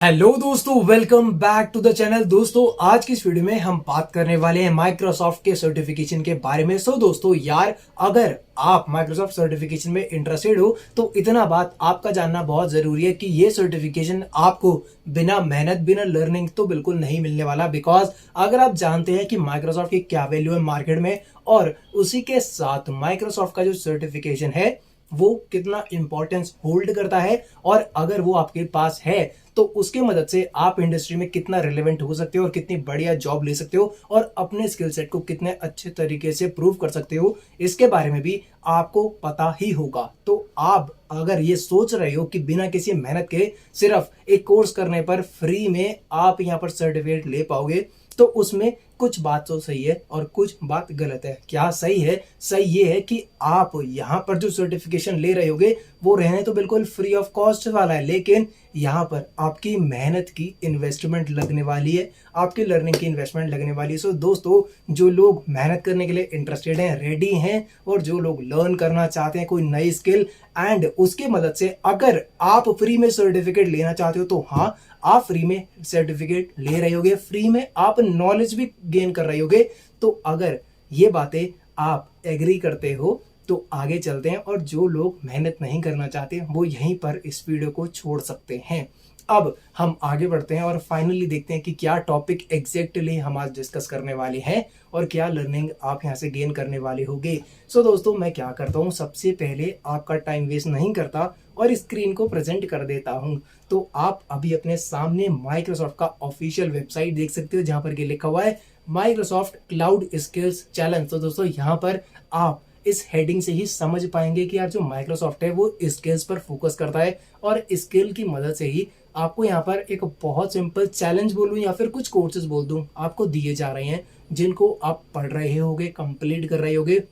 Hello दोस्तों, welcome back to the channel. दोस्तों, आज की इस वीडियो में हम बात करने वाले हैं माइक्रोसॉफ्ट के सर्टिफिकेशन के बारे में। दोस्तों यार, अगर आप माइक्रोसॉफ्ट सर्टिफिकेशन में इंटरेस्टेड हो तो इतना बात आपका जानना बहुत जरूरी है कि ये सर्टिफिकेशन आपको बिना मेहनत बिना लर्निंग तो बिल्कुल नहीं मिलने वाला। बिकॉज अगर आप जानते हैं कि माइक्रोसॉफ्ट की क्या वैल्यू है मार्केट में, और उसी के साथ माइक्रोसॉफ्ट का जो सर्टिफिकेशन है वो कितना इंपॉर्टेंस होल्ड करता है, और अगर वो आपके पास है तो उसके मदद से आप इंडस्ट्री में कितना रिलेवेंट हो सकते हो और कितनी बढ़िया जॉब ले सकते हो और अपने स्किल सेट को कितने अच्छे तरीके से प्रूव कर सकते हो, इसके बारे में भी आपको पता ही होगा। तो आप अगर ये सोच रहे हो कि बिना किसी मेहनत के सिर्फ एक कोर्स करने पर फ्री में आप यहाँ पर सर्टिफिकेट ले पाओगे, तो उसमें कुछ बात तो सही है और कुछ बात गलत है। क्या सही है? सही ये है कि आप यहाँ पर जो सर्टिफिकेशन ले रहे होगे वो रहने तो बिल्कुल फ्री ऑफ कॉस्ट वाला है, लेकिन यहाँ पर आपकी मेहनत की इन्वेस्टमेंट लगने वाली है, आपकी लर्निंग की इन्वेस्टमेंट लगने वाली है। सो दोस्तों, जो लोग मेहनत करने के लिए इंटरेस्टेड हैं, रेडी हैं, और जो लोग लर्न करना चाहते हैं कोई नई स्किल, एंड उसके मदद से अगर आप फ्री में सर्टिफिकेट लेना चाहते हो तो हाँ, आप फ्री में सर्टिफिकेट ले रहे होगे, फ्री में आप नॉलेज भी गेन कर रहे होगे। तो अगर ये बातें आप एग्री करते हो तो आगे चलते हैं, और जो लोग मेहनत नहीं करना चाहते वो यहीं पर इस वीडियो को छोड़ सकते हैं। अब हम आगे बढ़ते हैं और फाइनली देखते हैं कि क्या टॉपिक एग्जैक्टली हम आज डिस्कस करने वाले हैं और क्या लर्निंग आप यहाँ से गेन करने वाले होगे। दोस्तों, मैं क्या करता हूँ, सबसे पहले आपका टाइम वेस्ट नहीं करता और स्क्रीन को प्रेजेंट कर देता हूँ। तो आप अभी अपने सामने माइक्रोसॉफ्ट का ऑफिशियल वेबसाइट देख सकते हो, जहां पर ये लिखा हुआ है माइक्रोसॉफ्ट क्लाउड स्किल्स चैलेंज। तो दोस्तों, यहाँ पर आप इस हेडिंग से ही समझ पाएंगे कि यार जो माइक्रोसॉफ्ट है वो स्किल्स पर फोकस करता है, और स्किल की मदद से ही आपको यहाँ पर एक बहुत सिंपल चैलेंज बोलूँ या फिर कुछ कोर्सेज बोल दूँ, आपको दिए जा रहे हैं, जिनको आप पढ़ रहे होगे, कंप्लीट कर रहे होगे,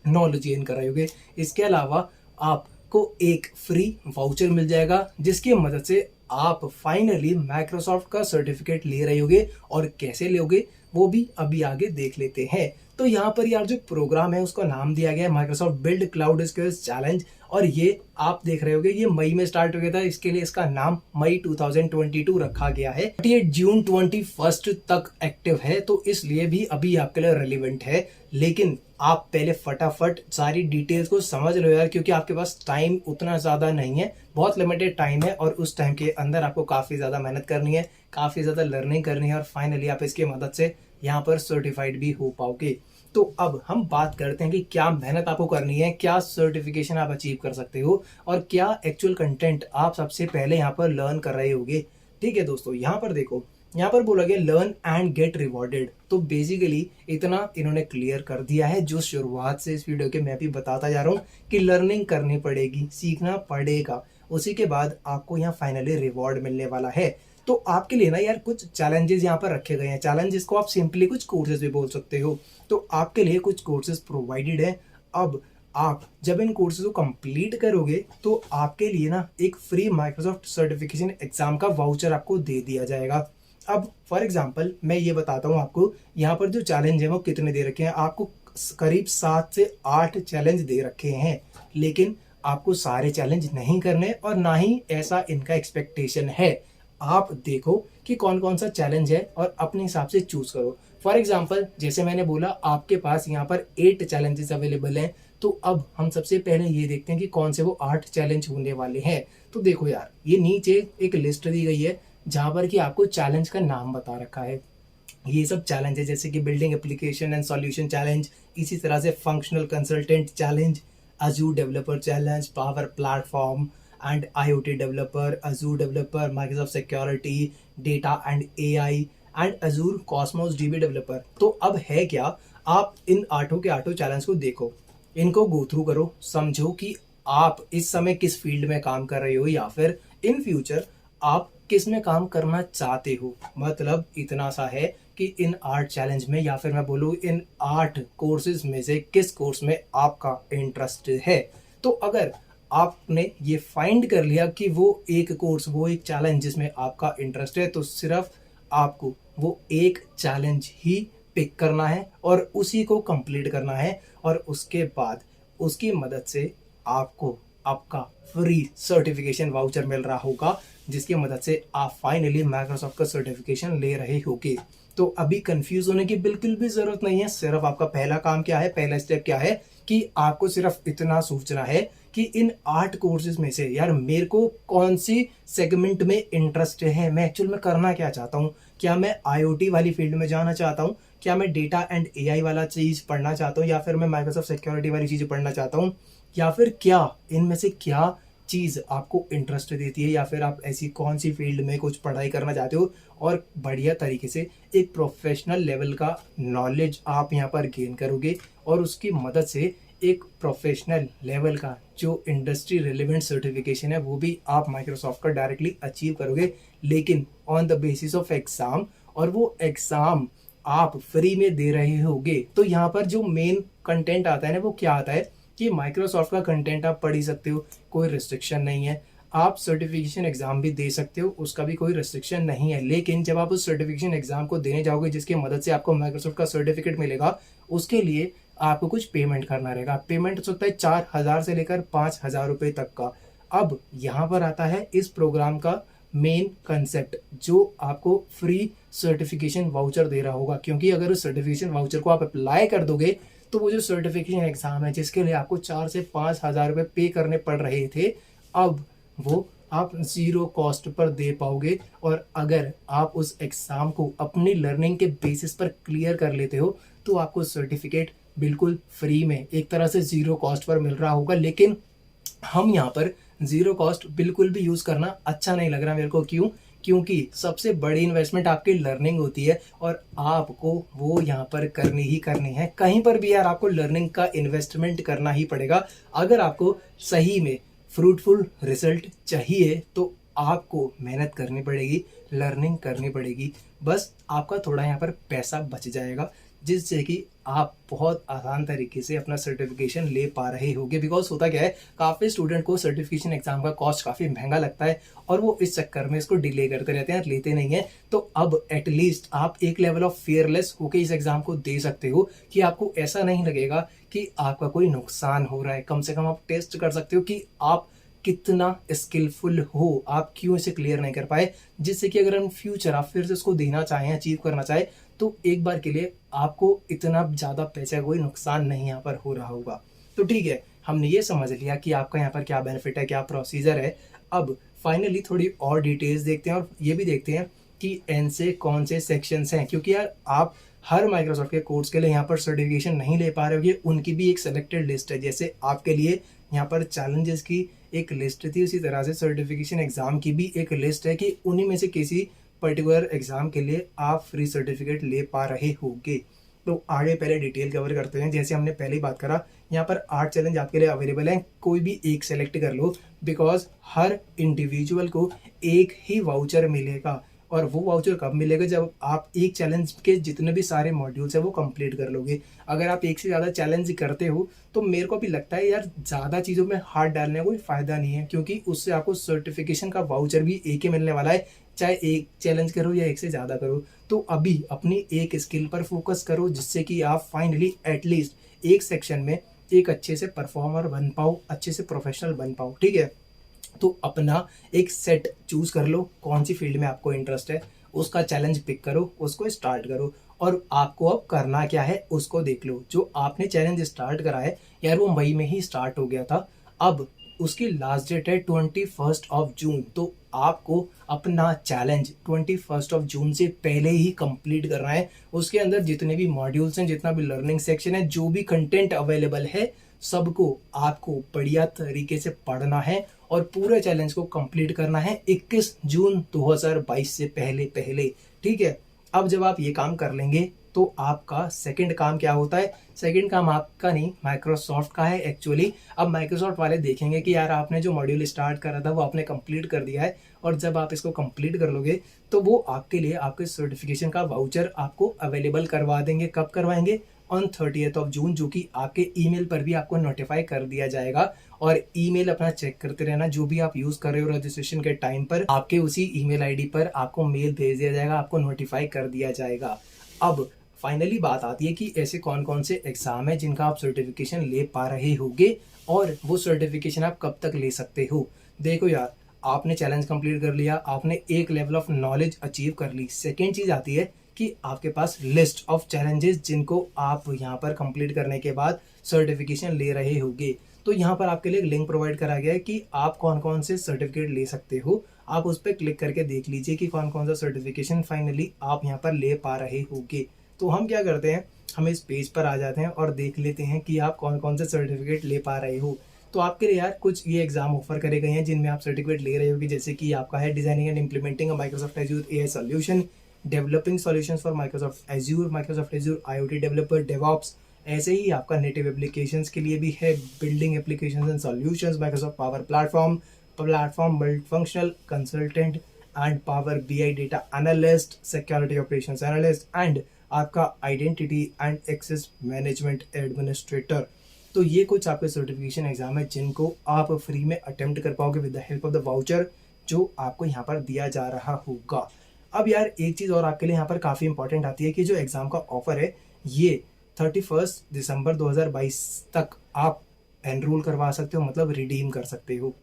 नॉलेज गेन कर रहे होगे। इसके अलावा आपको एक फ्री वाउचर मिल जाएगा, जिसकी मदद से आप फाइनली माइक्रोसॉफ्ट का सर्टिफिकेट ले रहे होगे, और कैसे लोगे वो भी अभी आगे देख लेते हैं। तो यहाँ पर यार जो प्रोग्राम है उसका नाम दिया गया है Microsoft build cloud skills challenge, और ये आप देख रहे होगे ये मई में स्टार्ट हो गया था। इसके लिए इसका नाम मई 2022 रखा गया है। 28 जून 21 तक एक्टिव है, तो इसलिए भी अभी आपके लिए रेलिवेंट है। लेकिन आप पहले फटाफट सारी डिटेल्स को समझ लो यार, क्योंकि आपके पास टाइम उतना ज़्यादा नहीं है, बहुत लिमिटेड टाइम है, और उस टाइम के अंदर आपको काफ़ी ज़्यादा मेहनत करनी है, काफ़ी ज़्यादा लर्निंग करनी है, और फाइनली आप इसकी मदद से यहाँ पर सर्टिफाइड भी हो पाओगे। तो अब हम बात करते हैं कि क्या मेहनत आपको करनी है, क्या सर्टिफिकेशन आप अचीव कर सकते हो, और क्या एक्चुअल कंटेंट आप सबसे पहले यहाँ पर लर्न कर रहे होगे। ठीक है दोस्तों, यहाँ पर देखो, यहाँ पर बोला गया लर्न एंड गेट रिवॉर्डेड। तो बेसिकली इतना इन्होंने क्लियर कर दिया है, जो शुरुआत से इस वीडियो के मैं भी बताता जा रहा हूँ कि लर्निंग करनी पड़ेगी, सीखना पड़ेगा, उसी के बाद आपको यहाँ फाइनली रिवॉर्ड मिलने वाला है। तो आपके लिए ना यार कुछ चैलेंजेस यहाँ पर रखे गए हैं। चैलेंजेस को आप सिंपली कुछ कोर्सेज भी बोल सकते हो। तो आपके लिए कुछ कोर्सेज प्रोवाइडेड है। अब आप जब इन कोर्सेज को कंप्लीट करोगे तो आपके लिए ना एक फ्री माइक्रोसॉफ्ट सर्टिफिकेशन एग्जाम का वाउचर आपको दे दिया जाएगा। अब फॉर एग्जांपल मैं ये बताता हूँ आपको, यहाँ पर जो चैलेंज है वो कितने दे रखे हैं। आपको करीब 7 से 8 चैलेंज दे रखे हैं, लेकिन आपको सारे चैलेंज नहीं करने, और ना ही ऐसा इनका एक्सपेक्टेशन है। आप देखो कि कौन कौन सा चैलेंज है और अपने हिसाब से चूज करो। फॉर एग्जाम्पल, जैसे मैंने बोला आपके पास यहाँ पर 8 चैलेंजेस अवेलेबल हैं, तो अब हम सबसे पहले ये देखते हैं कि कौन से वो 8 चैलेंज होने वाले हैं। तो देखो यार, ये नीचे एक लिस्ट दी गई है जहां पर कि आपको चैलेंज का नाम बता रखा है। ये सब चैलेंज है, जैसे कि building application and solution challenge, इसी तरह से functional consultant challenge, Azzur developer challenge, power platform and IoT developer, Azzur developer, Microsoft security, data and AI, and Azzur Cosmos dB developer. तो अब है क्या, आप इन आठों के आठों चैलेंज को देखो, इनको गो थ्रू करो, समझो कि आप इस समय किस फील्ड में काम कर रहे हो, या फिर इन फ्यूचर आप किस में काम करना चाहते हो। मतलब इतना सा है कि इन 8 चैलेंज में, या फिर मैं बोलूँ इन 8 कोर्सेज में से किस कोर्स में आपका इंटरेस्ट है। तो अगर आपने ये फाइंड कर लिया कि वो एक कोर्स, वो एक चैलेंज जिसमें आपका इंटरेस्ट है, तो सिर्फ आपको वो एक चैलेंज ही पिक करना है और उसी को कंप्लीट करना है, और उसके बाद उसकी मदद से आपको आपका फ्री सर्टिफिकेशन वाउचर मिल रहा होगा, जिसकी मदद से आप फाइनली माइक्रोसॉफ्ट का सर्टिफिकेशन ले रहे होगे। तो अभी कंफ्यूज होने की बिल्कुल भी जरूरत नहीं है। सिर्फ आपका पहला काम क्या है, पहला स्टेप क्या है कि आपको सिर्फ इतना सोचना है कि इन 8 कोर्सेज में से यार मेरे को कौन सी सेगमेंट में इंटरेस्ट है, मैं एक्चुअल में करना क्या चाहता हूँ। क्या मैं आईओटी वाली फील्ड में जाना चाहता हूँ, क्या मैं डेटा एंड एआई वाला चीज पढ़ना चाहता हूँ, या फिर मैं माइक्रोसॉफ्ट सिक्योरिटी वाली चीजें पढ़ना चाहता हूँ, या फिर क्या इनमें से क्या चीज़ आपको इंटरेस्ट देती है, या फिर आप ऐसी कौन सी फील्ड में कुछ पढ़ाई करना चाहते हो और बढ़िया तरीके से एक प्रोफेशनल लेवल का नॉलेज आप यहाँ पर गेन करोगे और उसकी मदद से एक प्रोफेशनल लेवल का जो इंडस्ट्री रिलेवेंट सर्टिफिकेशन है वो भी आप माइक्रोसॉफ्ट का डायरेक्टली अचीव करोगे, लेकिन on the basis of exam, और वो एग्ज़ाम आप फ्री में दे रहे होगे। तो यहाँ पर जो मेन कंटेंट आता है ना, वो क्या आता है कि माइक्रोसॉफ्ट का कंटेंट आप पढ़ ही सकते हो, कोई रिस्ट्रिक्शन नहीं है। आप सर्टिफिकेशन एग्जाम भी दे सकते हो, उसका भी कोई रिस्ट्रिक्शन नहीं है। लेकिन जब आप उस सर्टिफिकेशन एग्जाम को देने जाओगे जिसकी मदद से आपको माइक्रोसॉफ्ट का सर्टिफिकेट मिलेगा, उसके लिए आपको कुछ पेमेंट करना रहेगा। पेमेंट हो सकता है 4,000 से लेकर 5,000 रुपये तक का। अब यहाँ पर आता है इस प्रोग्राम का मेन कंसेप्ट, जो आपको फ्री सर्टिफिकेशन वाउचर दे रहा होगा। क्योंकि अगर उस सर्टिफिकेशन वाउचर को आप अप्लाई कर दोगे तो वो जो सर्टिफिकेशन एग्जाम है जिसके लिए आपको 4 से 5,000 रुपये पे करने पड़ रहे थे, अब वो आप जीरो कॉस्ट पर दे पाओगे। और अगर आप उस एग्जाम को अपनी लर्निंग के बेसिस पर क्लियर कर लेते हो तो आपको सर्टिफिकेट बिल्कुल फ्री में एक तरह से जीरो कॉस्ट पर मिल रहा होगा। लेकिन हम यहाँ पर जीरो कॉस्ट बिल्कुल भी यूज करना अच्छा नहीं लग रहा मेरे को। क्यों? क्योंकि सबसे बड़ी इन्वेस्टमेंट आपकी लर्निंग होती है और आपको वो यहाँ पर करनी ही करनी है। कहीं पर भी यार आपको लर्निंग का इन्वेस्टमेंट करना ही पड़ेगा। अगर आपको सही में फ्रूटफुल रिजल्ट चाहिए तो आपको मेहनत करनी पड़ेगी, लर्निंग करनी पड़ेगी। बस आपका थोड़ा यहाँ पर पैसा बच जाएगा, जिससे कि आप बहुत आसान तरीके से अपना सर्टिफिकेशन ले पा रहे होगे। बिकॉज होता क्या है, काफ़ी स्टूडेंट को सर्टिफिकेशन एग्जाम का कॉस्ट काफ़ी महंगा लगता है और वो इस चक्कर में इसको डिले करते रहते हैं, लेते नहीं है। तो अब एटलीस्ट आप एक लेवल ऑफ फेयरलेस होके इस एग्जाम को दे सकते हो कि आपको ऐसा नहीं लगेगा कि आपका कोई नुकसान हो रहा है। कम से कम आप टेस्ट कर सकते हो कि आप कितना स्किलफुल हो, आप क्यों इसे क्लियर नहीं कर पाए, जिससे कि अगर इन फ्यूचर आप फिर से इसको देना चाहें, अचीव करना चाहे, तो एक बार के लिए आपको इतना ज़्यादा पैसे का कोई नुकसान नहीं यहाँ पर हो रहा होगा। तो ठीक है, हमने ये समझ लिया कि आपका यहाँ पर क्या बेनिफिट है, क्या प्रोसीजर है। अब फाइनली थोड़ी और डिटेल्स देखते हैं और ये भी देखते हैं कि एन से कौन से सेक्शंस हैं। क्योंकि यार आप हर माइक्रोसॉफ्ट के कोर्स के लिए यहाँ पर सर्टिफिकेशन नहीं ले पा रहे होगे, उनकी भी एक सेलेक्टेड लिस्ट है। जैसे आपके लिए यहाँ पर चैलेंजेस की एक लिस्ट थी, उसी तरह से सर्टिफिकेशन एग्जाम की भी एक लिस्ट है कि उन्हीं में से किसी पर्टिकुलर एग्जाम के लिए आप फ्री सर्टिफिकेट ले पा रहे होगे। तो आगे पहले डिटेल कवर करते हैं। जैसे हमने पहले ही बात करा, यहाँ पर 8 चैलेंज आपके लिए अवेलेबल हैं, कोई भी एक सेलेक्ट कर लो। बिकॉज हर इंडिविजुअल को एक ही वाउचर मिलेगा, और वो वाउचर कब मिलेगा, जब आप एक चैलेंज के जितने भी सारे मॉड्यूल्स हैं वो कंप्लीट कर लोगे। अगर आप एक से ज़्यादा चैलेंज करते हो तो मेरे को भी लगता है यार ज़्यादा चीज़ों में हाथ डालने का कोई फ़ायदा नहीं है, क्योंकि उससे आपको सर्टिफिकेशन का वाउचर भी एक ही मिलने वाला है, चाहे एक चैलेंज करो या एक से ज़्यादा करो। तो अभी अपनी एक स्किल पर फोकस करो, जिससे कि आप फाइनली एटलीस्ट एक सेक्शन में एक अच्छे से परफॉर्मर बन पाओ, अच्छे से प्रोफेशनल बन पाओ। ठीक है, तो अपना एक सेट चूज कर लो, कौन सी फील्ड में आपको इंटरेस्ट है, उसका चैलेंज पिक करो, उसको स्टार्ट करो, और आपको अब करना क्या है उसको देख लो। जो आपने चैलेंज स्टार्ट करा है यार, वो मई में ही स्टार्ट हो गया था, अब उसकी लास्ट डेट है 21 जून। तो आपको अपना चैलेंज 21 जून से पहले ही कंप्लीट करना है। उसके अंदर जितने भी मॉड्यूल्स हैं, जितना भी लर्निंग सेक्शन है, जो भी कंटेंट अवेलेबल है, सबको आपको बढ़िया तरीके से पढ़ना है और पूरे चैलेंज को कंप्लीट करना है 21 जून 2022 से पहले। ठीक है, अब जब आप ये काम कर लेंगे तो आपका सेकंड काम क्या होता है, सेकंड काम आपका नहीं, माइक्रोसॉफ्ट का है एक्चुअली। अब माइक्रोसॉफ्ट वाले देखेंगे कि यार आपने जो मॉड्यूल स्टार्ट करा था वो आपने कंप्लीट कर दिया है, और जब आप इसको कंप्लीट कर लोगे तो वो आपके लिए आपके सर्टिफिकेशन का वाउचर आपको अवेलेबल करवा देंगे। कब करवाएंगे? ऑन 30 जून, जो कि आपके ईमेल पर भी आपको नोटिफाई कर दिया जाएगा। और ईमेल अपना चेक करते रहना, जो भी आप यूज कर रहे हो रजिस्ट्रेशन के टाइम पर, आपके उसी ईमेल आईडी पर आपको मेल भेज दिया जाएगा, आपको नोटिफाई कर दिया जाएगा। अब फाइनली बात आती है कि ऐसे कौन कौन से एग्जाम है जिनका आप सर्टिफिकेशन ले पा रहे होगे और वो सर्टिफिकेशन आप कब तक ले सकते हो। देखो यार, आपने चैलेंज कंप्लीट कर लिया, आपने एक लेवल ऑफ नॉलेज अचीव कर ली। सेकेंड चीज आती है कि आपके पास लिस्ट ऑफ चैलेंजेस जिनको आप यहाँ पर कंप्लीट करने के बाद सर्टिफिकेशन ले रहे होगे। तो यहाँ पर आपके लिए एक लिंक प्रोवाइड करा गया है कि आप कौन कौन से सर्टिफिकेट ले सकते हो। आप उस पर क्लिक करके देख लीजिए कि कौन कौन सा सर्टिफिकेशन फाइनली आप यहाँ पर ले पा रहे होगे। तो हम क्या करते हैं, हम इस पेज पर आ जाते हैं और देख लेते हैं कि आप कौन कौन से सर्टिफिकेट ले पा रहे हो। तो आपके लिए यार कुछ ये एग्जाम ऑफर करे गए हैं जिनमें आप सर्टिफिकेट ले रहे होगे, जैसे कि आपका है designing and implementing Microsoft Azure AI solution, developing solutions for Microsoft Azure IoT developer DevOps. ऐसे ही आपका नेटिव एप्लीकेशंस के लिए भी है building applications and solutions, Microsoft Power Platform multi functional consultant and Power BI data analyst, security operations analyst and आपका identity and access management administrator. तो ये कुछ आपके सर्टिफिकेशन एग्जाम है जिनको आप फ्री में अटेम्प्ट कर पाओगे with the help of the voucher जो आपको यहाँ पर दिया जा रहा होगा। अब यार एक चीज़ और आपके लिए यहाँ पर काफ़ी इंपॉर्टेंट आती है कि जो एग्जाम का ऑफर है ये 31 दिसंबर 2022 तक आप एनरोल करवा सकते हो, मतलब रिडीम कर सकते हो।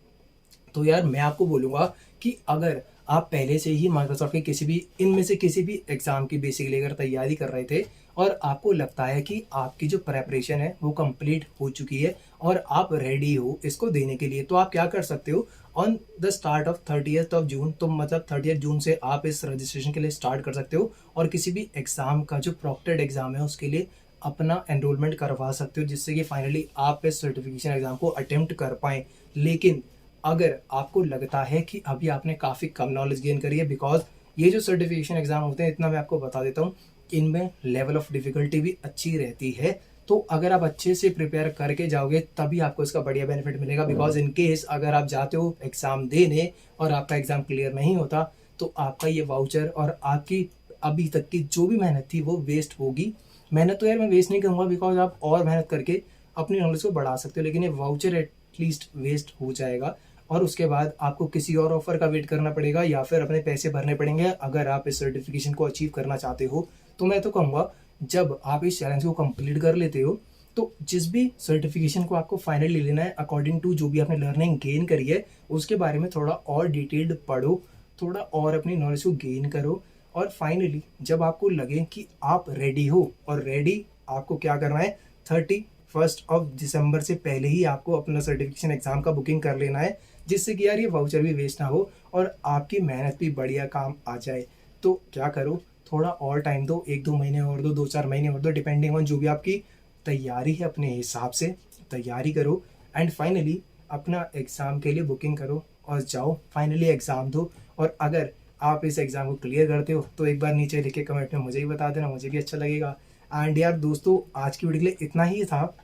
तो यार मैं आपको बोलूँगा कि अगर आप पहले से ही माइक्रोसॉफ्ट के किसी भी इनमें से किसी भी एग्जाम की बेसिकली अगर तैयारी कर रहे थे और आपको लगता है कि आपकी जो प्रेपरेशन है वो कंप्लीट हो चुकी है और आप रेडी हो इसको देने के लिए, तो आप क्या कर सकते हो, on the start of 30th of June, तो मतलब 30 जून से आप इस रजिस्ट्रेशन के लिए स्टार्ट कर सकते हो और किसी भी एग्जाम का जो प्रॉक्टेड एग्जाम है उसके लिए अपना एनरोलमेंट करवा सकते हो, जिससे कि फाइनली आप इस सर्टिफिकेशन एग्जाम को अटेम्प्ट कर पाएँ। लेकिन अगर आपको लगता है कि अभी आपने काफ़ी कम नॉलेज गेन करी है, बिकॉज ये जो सर्टिफिकेशन एग्जाम होते हैं, इतना मैं आपको बता देता हूँ, इनमें लेवल ऑफ डिफिकल्टी भी अच्छी रहती है। तो अगर आप अच्छे से प्रिपेयर करके जाओगे तभी आपको इसका बढ़िया बेनिफिट मिलेगा। बिकॉज इन केस अगर आप जाते हो एग्जाम देने और आपका एग्जाम क्लियर नहीं होता तो आपका ये वाउचर और आपकी अभी तक की जो भी मेहनत थी वो वेस्ट होगी। मेहनत तो यार मैं वेस्ट नहीं करूँगा, बिकॉज आप और मेहनत करके अपनी नॉलेज को बढ़ा सकते हो, लेकिन ये वाउचर एटलीस्ट वेस्ट हो जाएगा और उसके बाद आपको किसी और ऑफर का वेट करना पड़ेगा या फिर अपने पैसे भरने पड़ेंगे अगर आप इस सर्टिफिकेशन को अचीव करना चाहते हो। तो मैं तो कहूँगा जब आप इस चैलेंज को कंप्लीट कर लेते हो तो जिस भी सर्टिफिकेशन को आपको फाइनली लेना है, अकॉर्डिंग टू जो भी आपने लर्निंग गेन करी है उसके बारे में थोड़ा और डिटेल्ड पढ़ो, थोड़ा और अपनी नॉलेज को गेन करो और फाइनली जब आपको लगे कि आप रेडी हो, और रेडी आपको क्या करना है, 31 ऑफ दिसंबर से पहले ही आपको अपना सर्टिफिकेशन एग्जाम का बुकिंग कर लेना है, जिससे कि यार ये वाउचर भी वेस्ट ना हो और आपकी मेहनत भी बढ़िया काम आ जाए। तो क्या करो, थोड़ा और टाइम दो, 1-2 महीने और दो, 2-4 महीने और दो, डिपेंडिंग ऑन जो भी आपकी तैयारी है अपने हिसाब से तैयारी करो एंड फाइनली अपना एग्ज़ाम के लिए बुकिंग करो और जाओ फाइनली एग्ज़ाम दो। और अगर आप इस एग्ज़ाम को क्लियर करते हो तो एक बार नीचे लिखे कमेंट में मुझे ही बता देना, मुझे भी अच्छा लगेगा। एंड यार दोस्तों, आज की वीडियो के लिए इतना ही था।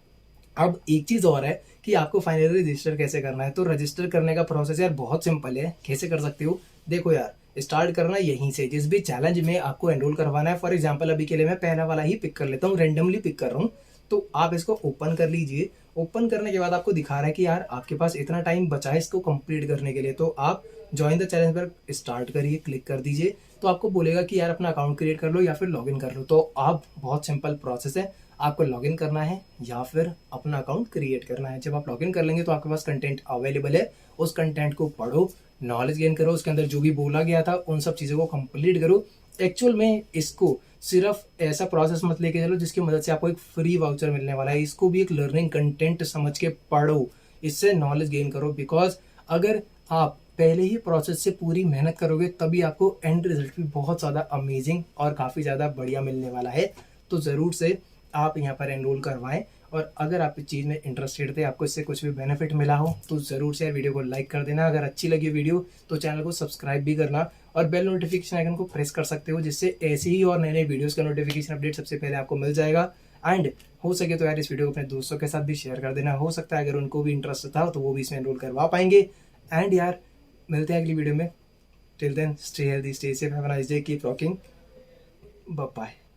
अब एक चीज़ और है कि आपको फाइनली रजिस्टर कैसे करना है। तो रजिस्टर करने का प्रोसेस यार बहुत सिंपल है। कैसे कर सकते हो, देखो यार, स्टार्ट करना यहीं से, जिस भी चैलेंज में आपको एनरोल करवाना है। फॉर एग्जांपल अभी के लिए मैं पहला वाला ही पिक कर लेता हूँ, रेंडमली पिक कर रहा हूँ। तो आप इसको ओपन कर लीजिए। ओपन करने के बाद आपको दिखा रहा है कि यार आपके पास इतना टाइम बचा है इसको कंप्लीट करने के लिए, तो आप ज्वाइन द चैलेंज पर स्टार्ट करिए, क्लिक कर दीजिए। तो आपको बोलेगा कि यार अपना अकाउंट क्रिएट कर लो या फिर लॉगिन कर लो। तो आप बहुत सिंपल प्रोसेस है, आपको लॉगिन करना है या फिर अपना अकाउंट क्रिएट करना है। जब आप लॉगिन कर लेंगे तो आपके पास कंटेंट अवेलेबल है, उस कंटेंट को पढ़ो, नॉलेज गेन करो, उसके अंदर जो भी बोला गया था उन सब चीज़ों को कंप्लीट करो। एक्चुअल में इसको सिर्फ ऐसा प्रोसेस मत लेके चलो जिसकी मदद से आपको एक फ्री वाउचर मिलने वाला है। इसको भी एक लर्निंग कंटेंट समझ के पढ़ो, इससे नॉलेज गेन करो। बिकॉज अगर आप पहले ही प्रोसेस से पूरी मेहनत करोगे तभी आपको एंड रिजल्ट भी बहुत ज़्यादा अमेजिंग और काफ़ी ज़्यादा बढ़िया मिलने वाला है। तो ज़रूर से आप यहाँ पर एनरोल करवाएं। और अगर आप इस चीज़ में इंटरेस्टेड थे, आपको इससे कुछ भी बेनिफिट मिला हो तो ज़रूर से वीडियो को लाइक कर देना। अगर अच्छी लगी वीडियो तो चैनल को सब्सक्राइब भी करना और बेल नोटिफिकेशन आइकन को प्रेस कर सकते हो, जिससे ऐसी ही और नए नए वीडियोस का नोटिफिकेशन अपडेट सबसे पहले आपको मिल जाएगा। एंड हो सके तो यार इस वीडियो को अपने दोस्तों के साथ भी शेयर कर देना। हो सकता है अगर उनको भी इंटरेस्ट था तो वो भी इसमें एनरोल करवा पाएंगे। एंड यार मिलते हैं अगली वीडियो में। Till then stay healthy, stay safe, have a nice day, keep rocking, bye bye.